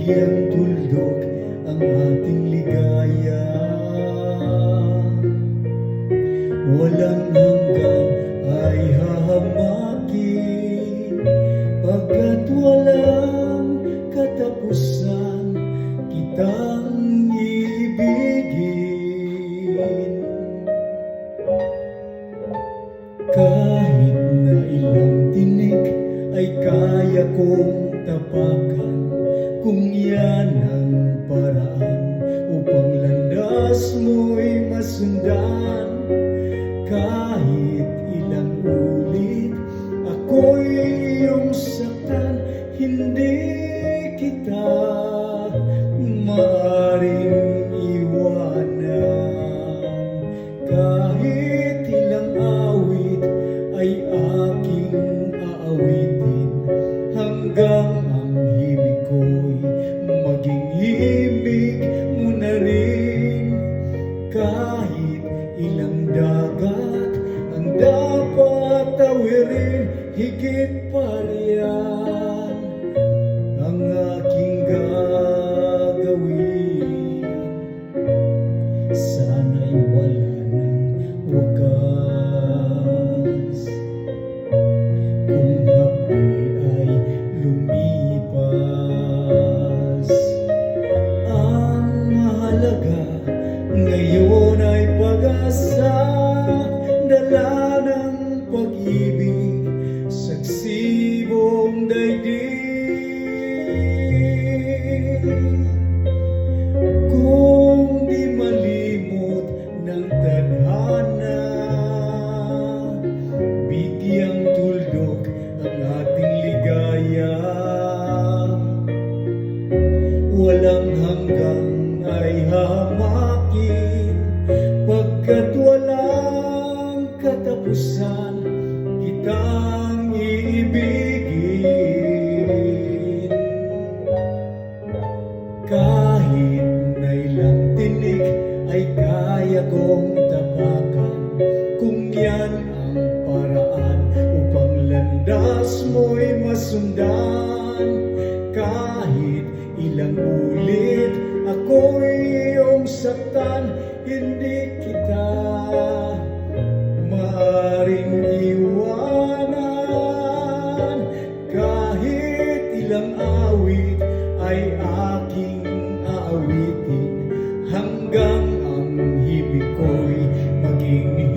Bigyang tuldok ang ating ligaya. Walang hanggan ay hahamakin, pagkat walang katapusan kitang ibigin. Kahit na ilang tinik ay kaya kong tapakan, kung yan ang paraan upang landas mo'y masundan. Kahit ilang ulit ako'y iyong saktan, hindi kita maaaring iwanan. Kahit ilang awit ay aking aawitin, hanggang ang himig ko'y maging himig mo na rin. Kahit ilang dagat ang dapat tawirin, higit pa riyan ang aking gagawin. Sana'y wala ng wakas, kung hapdi ay lumipas. Ang mahalaga ngayon ay pag-asa, dala ng pag-ibig, saksi buong daigdig. Kung di malimot ng tadhana, bigyang tuldok ang ating ligaya. Walang hanggang ay hahamakin, pagkat walang katapusan kitang iibigin. Kahit na ilang tinik ay kaya kong tapakan, kung yan ang paraan upang landas mo'y masundan. Kahit ilang ulit ako'y iyong saktan, hindi kita maaaring iwanan. Kahit ilang awit ay aking aawitin, hanggang ang himig ko'y maging